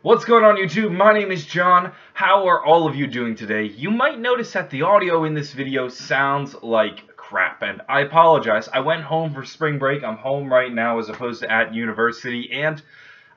What's going on YouTube? My name is John. How are all of you doing today? You might notice that the audio in this video sounds like crap, and I apologize. I went home for spring break. I'm home right now as opposed to at university, and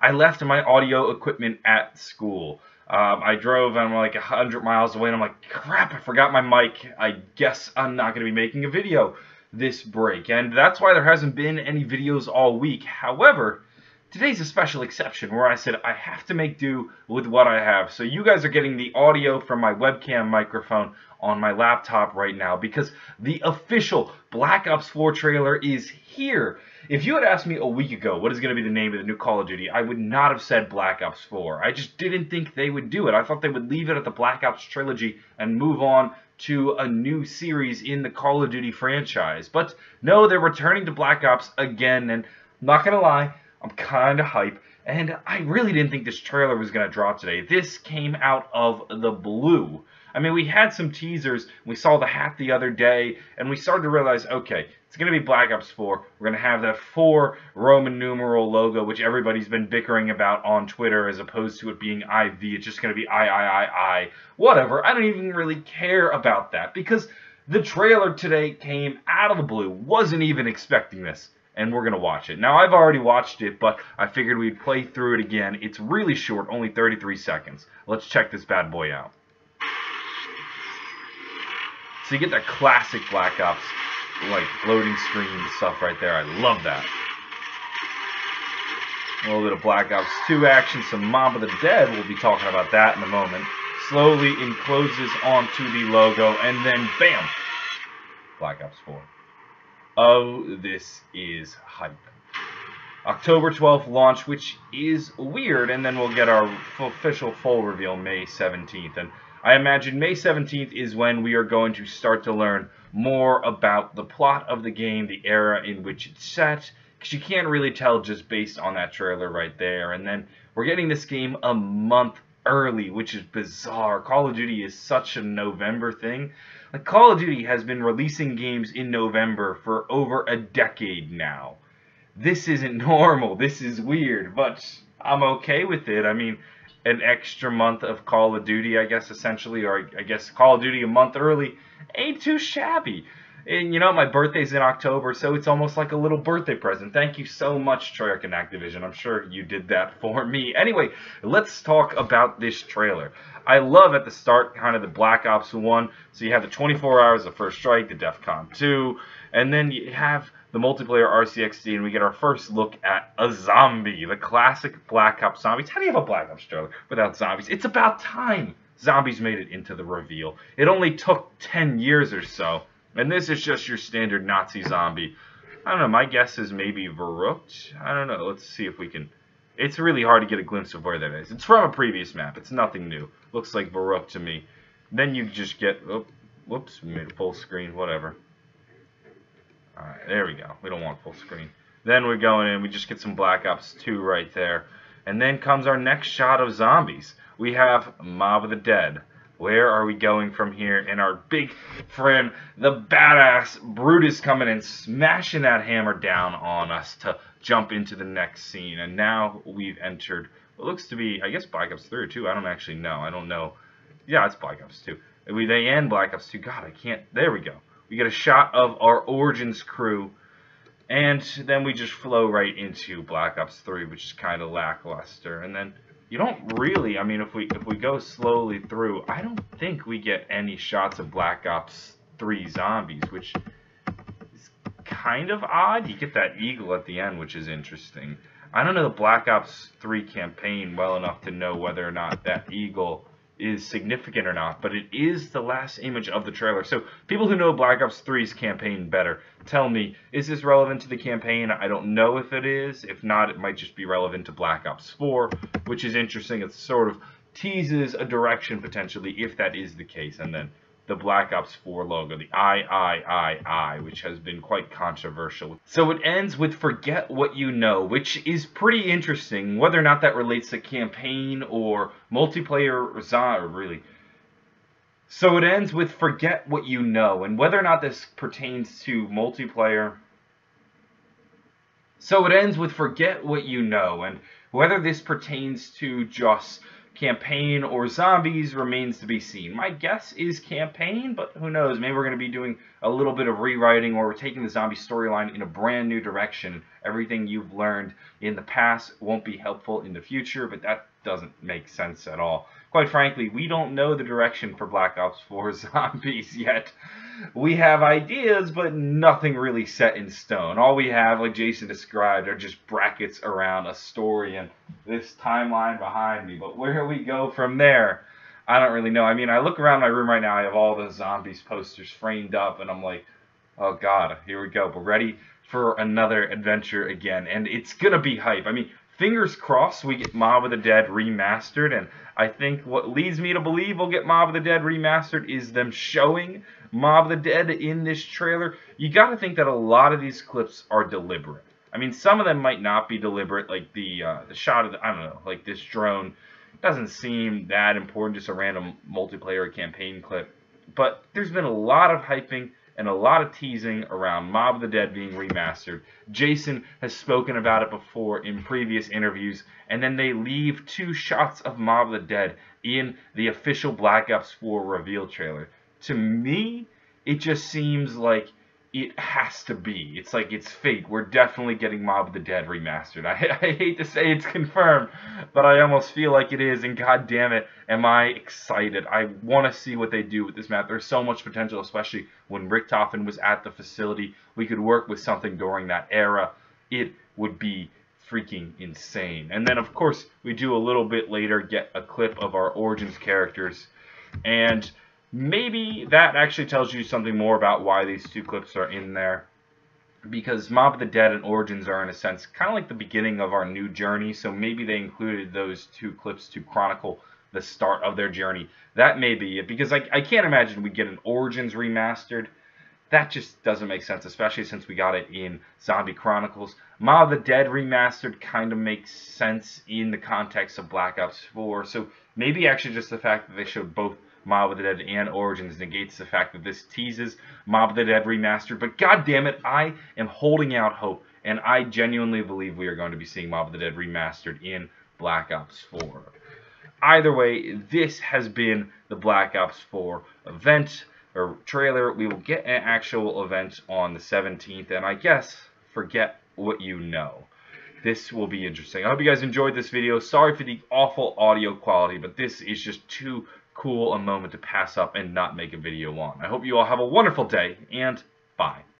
I left my audio equipment at school. I drove and I'm like 100 miles away and I'm like, crap, I forgot my mic. I guess I'm not going to be making a video this break, and that's why there hasn't been any videos all week. However, today's a special exception where I said I have to make do with what I have. So you guys are getting the audio from my webcam microphone on my laptop right now because the official Black Ops 4 trailer is here. If you had asked me a week ago what is going to be the name of the new Call of Duty, I would not have said Black Ops 4. I just didn't think they would do it. I thought they would leave it at the Black Ops trilogy and move on to a new series in the Call of Duty franchise. But no, they're returning to Black Ops again, and I'm not going to lie, I'm kind of hype, and I really didn't think this trailer was going to drop today. This came out of the blue. I mean, we had some teasers, we saw the hat the other day, and we started to realize, okay, it's going to be Black Ops 4. We're going to have that 4 Roman numeral logo, which everybody's been bickering about on Twitter, as opposed to it being IV. It's just going to be I. Whatever, I don't even really care about that, because the trailer today came out of the blue. Wasn't even expecting this. And we're going to watch it. Now, I've already watched it, but I figured we'd play through it again. It's really short, only 33 seconds. Let's check this bad boy out. So you get that classic Black Ops, like, loading screen stuff right there. I love that. A little bit of Black Ops 2 action, some Mob of the Dead. We'll be talking about that in a moment. Slowly encloses onto the logo, and then, bam! Black Ops 4. Oh, this is hype. October 12th launch, which is weird, and then we'll get our official full reveal May 17th. And I imagine May 17th is when we are going to start to learn more about the plot of the game, the era in which it's set, because you can't really tell just based on that trailer right there. And then we're getting this game a month early, which is bizarre. Call of Duty is such a November thing. Like, Call of Duty has been releasing games in November for over a decade now. This isn't normal. This is weird, but I'm okay with it. I mean, an extra month of Call of Duty, I guess, essentially, or I guess Call of Duty a month early, ain't too shabby. And, you know, my birthday's in October, so it's almost like a little birthday present. Thank you so much, Treyarch and Activision. I'm sure you did that for me. Anyway, let's talk about this trailer. I love at the start kind of the Black Ops 1. So you have the 24 hours of First Strike, the DEF CON 2, and then you have the multiplayer RCXD, and we get our first look at a zombie, the classic Black Ops zombies. How do you have a Black Ops trailer without zombies? It's about time zombies made it into the reveal. It only took 10 years or so. And this is just your standard Nazi zombie. I don't know, my guess is maybe Verrückt. I don't know, let's see if we can... It's really hard to get a glimpse of where that is. It's from a previous map, it's nothing new. Looks like Verrückt to me. Then you just get... Oh, whoops, we made it full screen, whatever. Alright, there we go. We don't want full screen. Then we're going in, we just get some Black Ops 2 right there. And then comes our next shot of zombies. We have Mob of the Dead. Where are we going from here? And our big friend, the badass Brutus, coming and smashing that hammer down on us to jump into the next scene. And now we've entered what looks to be, I guess, Black Ops 3 or 2. I don't actually know. I don't know. Yeah, it's Black Ops 2. They end Black Ops 2. God, I can't. There we go. We get a shot of our Origins crew. And then we just flow right into Black Ops 3, which is kind of lackluster. And then... You don't really, I mean, if we go slowly through, I don't think we get any shots of Black Ops 3 zombies, which is kind of odd. You get that eagle at the end, which is interesting. I don't know the Black Ops 3 campaign well enough to know whether or not that eagle is significant or not, but it is the last image of the trailer. So people who know Black Ops 3's campaign better, tell me, is this relevant to the campaign? I don't know if it is. If not, it might just be relevant to Black Ops 4, which is interesting. It sort of teases a direction potentially if that is the case. And then the Black Ops 4 logo, the I, which has been quite controversial. So it ends with Forget What You Know, which is pretty interesting. Whether or not that relates to campaign or multiplayer, or really. So it ends with Forget What You Know, and whether or not this pertains to multiplayer. So it ends with Forget What You Know, and Whether this pertains to just campaign or zombies remains to be seen. My guess is campaign, but who knows? Maybe we're going to be doing a little bit of rewriting, or we're taking the zombie storyline in a brand new direction. Everything you've learned in the past won't be helpful in the future, but that doesn't make sense at all. Quite frankly, we don't know the direction for Black Ops 4 Zombies yet. We have ideas, but nothing really set in stone. All we have, like Jason described, are just brackets around a story and this timeline behind me. But where we go from there, I don't really know. I mean, I look around my room right now, I have all the Zombies posters framed up, and I'm like, oh god, here we go. We're ready for another adventure again, and it's gonna be hype. I mean, fingers crossed we get Mob of the Dead Remastered, and I think what leads me to believe we'll get Mob of the Dead Remastered is them showing Mob of the Dead in this trailer. You gotta think that a lot of these clips are deliberate. I mean, some of them might not be deliberate, like the shot of the, I don't know, like this drone doesn't seem that important, just a random multiplayer campaign clip. But there's been a lot of hyping and a lot of teasing around Mob of the Dead being remastered. Jason has spoken about it before in previous interviews, and then they leave 2 shots of Mob of the Dead in the official Black Ops 4 reveal trailer. To me, it just seems like it has to be. It's like it's fate. We're definitely getting Mob of the Dead remastered. I hate to say it's confirmed, but I almost feel like it is, and god damn it, am I excited. I want to see what they do with this map. There's so much potential, especially when Richtofen was at the facility. We could work with something during that era. It would be freaking insane. And then, of course, we do a little bit later get a clip of our Origins characters, and maybe that actually tells you something more about why these 2 clips are in there. Because Mob of the Dead and Origins are, in a sense, kind of like the beginning of our new journey. So maybe they included those 2 clips to chronicle the start of their journey. That may be it. Because I can't imagine we get an Origins remastered. That just doesn't make sense, especially since we got it in Zombie Chronicles. Mob of the Dead remastered kind of makes sense in the context of Black Ops 4. So maybe actually just the fact that they showed both Mob of the Dead and Origins negates the fact that this teases Mob of the Dead Remastered. But god damn it, I am holding out hope, and I genuinely believe we are going to be seeing Mob of the Dead Remastered in Black Ops 4. Either way, this has been the Black Ops 4 event or trailer. We will get an actual event on the 17th, and I guess forget what you know. This will be interesting. I hope you guys enjoyed this video. Sorry for the awful audio quality, but this is just too cool a moment to pass up and not make a video on. I hope you all have a wonderful day, and bye.